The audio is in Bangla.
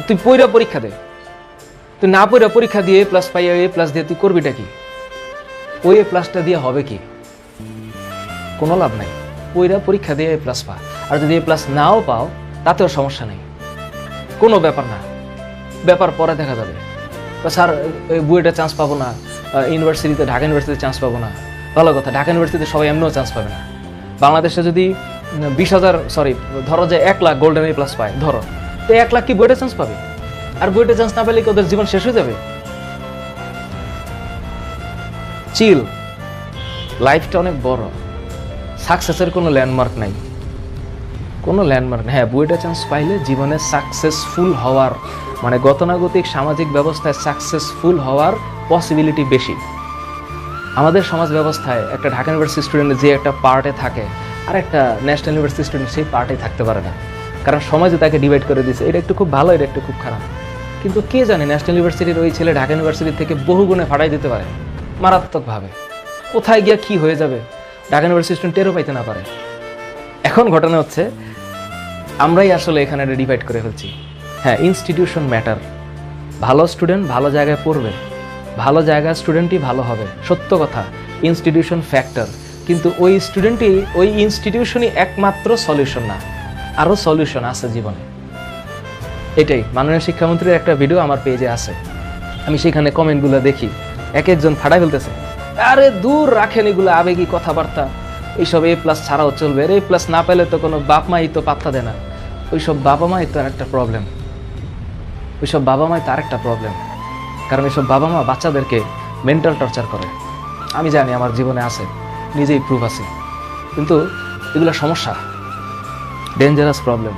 তুই পইরা পরীক্ষা দে, তুই না পইরা পরীক্ষা দিয়ে এ প্লাস পাইয়া এ প্লাস দিয়ে তুই করবিটা কি? ওই এ প্লাসটা দিয়ে হবে কি? কোনো লাভ নাই। পইরা পরীক্ষা দিয়ে এ প্লাস পা, আর যদি এ প্লাস নাও পাও তাতেও সমস্যা নেই, কোনো ব্যাপার না, ব্যাপার পরে দেখা যাবে। স্যার বুয়েটে চান্স পাবো না, ইউনিভার্সিটিতে ঢাকা ইউনিভার্সিটিতে চান্স পাবো না, ভালো কথা, ঢাকা ইউনিভার্সিটিতে সবাই এমনিও চান্স পাবে না। বাংলাদেশে যদি 20,000 ধরো যে 1 লাখ গোল্ডেন এ প্লাস পায়, ধরো তো 1 লাখ কি বুয়েটে চান্স পাবে? আর বুয়েটে চান্স না পেলে কি ওদের জীবন শেষ হয়ে যাবে? চিল, লাইফটা অনেক বড়, সাকসেসের কোনো ল্যান্ডমার্ক নাই, কোনো ল্যান্ডমার্ক নেই। হ্যাঁ, বুয়েটে চান্স পাইলে জীবনে সাকসেসফুল হওয়ার মানে গতানুগতিক সামাজিক ব্যবস্থায় সাকসেসফুল হওয়ার পসিবিলিটি বেশি। আমাদের সমাজ ব্যবস্থায় একটা ঢাকা ইউনিভার্সিটি স্টুডেন্ট যে একটা পার্টে থাকে আর একটা ন্যাশনাল ইউনিভার্সিটি স্টুডেন্ট সেই পার্টে থাকতে পারে না, কারণ সমাজে তাকে ডিভাইড করে দিয়েছে। এটা একটু খুব ভালো, এটা একটু খুব খারাপ। কিন্তু কে জানে ন্যাশনাল ইউনিভার্সিটির ওই ছেলে ঢাকা ইউনিভার্সিটি থেকে বহু গুণে ফাটাই দিতে পারে মারাত্মকভাবে। কোথায় গিয়া কি হয়ে যাবে ঢাকা ইউনিভার্সিটি স্টুডেন্ট টেরও পাইতে না পারে। এখন ঘটনা হচ্ছে আমরাই আসলে এখানে ডিভাইড করে ফেলছি। হ্যাঁ, ইনস্টিটিউশন ম্যাটার। ভালো স্টুডেন্ট ভালো জায়গায় পড়বে, ভালো জায়গায় স্টুডেন্টই ভালো হবে, সত্য কথা। ইনস্টিটিউশন ফ্যাক্টর, কিন্তু ওই স্টুডেন্টই ওই ইনস্টিটিউশনই একমাত্র সলিউশন না, আরও সলিউশন আছে জীবনে। এটাই মাননীয় শিক্ষামন্ত্রীর একটা ভিডিও আমার পেজে আছে, আমি সেখানে কমেন্টগুলো দেখি, এক একজন ফাটাই ফেলতেছে, আরে দূর রাখেন এগুলো আবেগী কথাবার্তা, এইসব এ প্লাস ছাড়াও চলবে, এ প্লাস না পেলে তো কোনো বাপ মাই তো পাত্তা দেয় না। ওইসব বাবা মাই তো একটা প্রবলেম, ওইসব বাবা মাই তার একটা প্রবলেম, কারণ এইসব বাবা মা বাচ্চাদেরকে মেন্টাল টর্চার করে। আমি জানি, আমার জীবনে আছে, নিজেই প্রুফ আছে, কিন্তু এগুলো সমস্যা, ডেঞ্জারাস প্রবলেম।